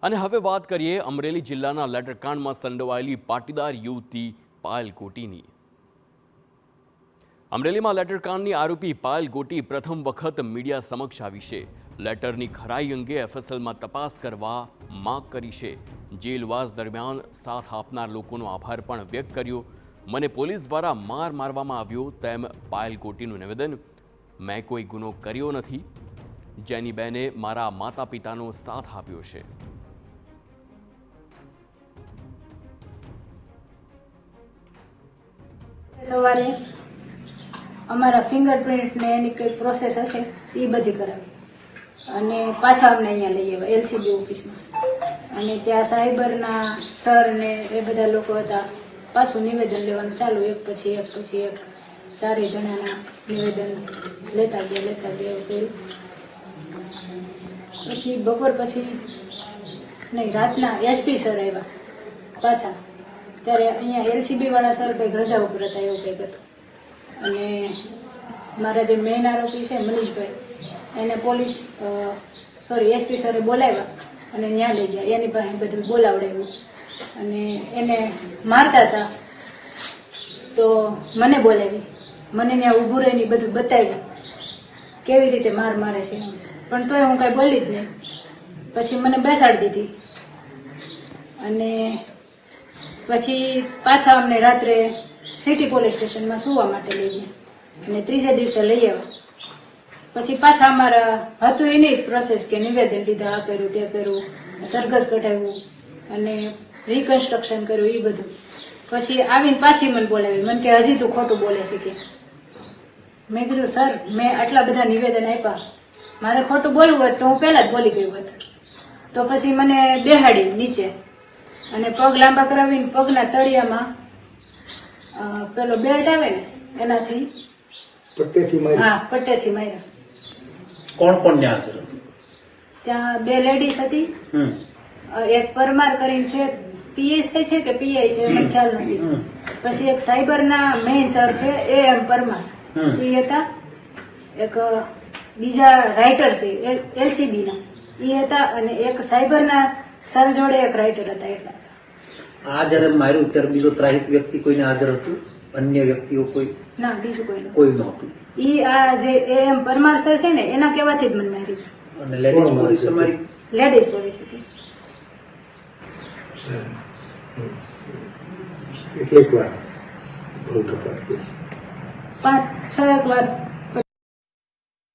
અને હવે વાત કરીએ અમરેલી જિલ્લાના લેટરકાંડમાં સંડોવાયેલી પાટીદાર યુવતી પાયલ ગોટીની। અમરેલીમાં લેટરકાંડની આરોપી પાયલ ગોટી પ્રથમ વખત મીડિયા સમક્ષ આવી છે। લેટરની ખરાઈ અંગે એફએસએલમાં તપાસ કરવા માંગ કરી છે। જેલવાસ દરમિયાન સાથ આપનાર લોકોનો આભાર પણ વ્યક્ત કર્યો। મને પોલીસ દ્વારા માર મારવામાં આવ્યો તેમ પાયલ ગોટીનું નિવેદન। મેં કોઈ ગુનો કર્યો નથી। જેની બેને મારા માતા પિતાનો સાથ આપ્યો છે। સવારે અમારા ફિંગરપ્રિન્ટ ને એની કંઈક પ્રોસેસ હશે એ બધી કરાવી અને પાછા અમને અહીંયા લઈ આવ્યા એલસીબી ઓફિસમાં અને ત્યાં સાયબરના સર ને એ બધા લોકો હતા। પાછું નિવેદન લેવાનું ચાલુ એક પછી એક ચારેય જણાના નિવેદન લેતા ગયા એવું કર્યું। પછી બપોર પછી નહીં રાતના એસપી સર આવ્યા પાછા ત્યારે અહીંયા એલસીબી વાળા સર કંઈક રજા ઉપર હતા એવું કંઈક હતું અને મારા જે મેઇન આરોપી છે મનીષભાઈ એને પોલીસ એસપી સરે બોલાવ્યા અને ત્યાં લઈ ગયા એની પાસે બધું બોલાવડાવ્યું અને એને મારતા હતા તો મને બોલાવી મને ત્યાં ઊભું રહીને બધું બતાવ્યું કેવી રીતે મારે છે પણ તોય હું કાંઈ બોલી જ નહીં। પછી મને બેસાડી દીધી અને પછી પાછા અમને રાત્રે સિટી પોલીસ સ્ટેશનમાં સુવા માટે લઈ ગયા અને ત્રીજા દિવસે લઈ આવ્યા। પછી પાછા અમારા હતું એની પ્રોસેસ કે નિવેદન લીધા આ કર્યું તે કર્યું સરઘસ કઢાવ્યું અને રિકન્સ્ટ્રક્શન કર્યું એ બધું। પછી આવીને પાછી મને બોલાવી મને કે હજી તું ખોટું બોલે છે કે મેં કીધું સર મેં આટલા બધા નિવેદન આપ્યા મારે ખોટું બોલવું હોય તો હું પહેલાં જ બોલી ગયું હોત। તો પછી મને બેહાડી નીચે અને પગ લાંબા કરાવીને પગના તળિયામાં પેલો બેલ્ટ આવે ને એનાથી પટ્ટેથી માર્યા। કોણ કોણ ત્યાં હાજર હતું? ત્યાં બે લેડીઝ હતી એક પરમાર કરીને છે પીએસઆઈ છે કે પીઆઈ છે મને ખ્યાલ નથી। પછી એક સાયબરના મેઇન સર છે એમ પરમાર એ હતા। એક બીજા રાઇટર છે એલસીબી ના એ હતા અને એક સાયબરના સર જોડે એક રાઇટર હતા। એટલા આ જયારે માર્યું ત્યારે બીજો ત્રાહિત વ્યક્તિ કોઈને હાજર હતું? અન્ય વ્યક્તિઓ કોઈ? ના બીજું કોઈ નહોતું। ઈ આ જે એમ પરમાર સર છે ને એના કહેવાથી જ મને મારી હતી। અને લેડીઝ પોલીસ અમારી લેડીઝ પોલીસ હતી। કેટલીક વાર 5-6 વાર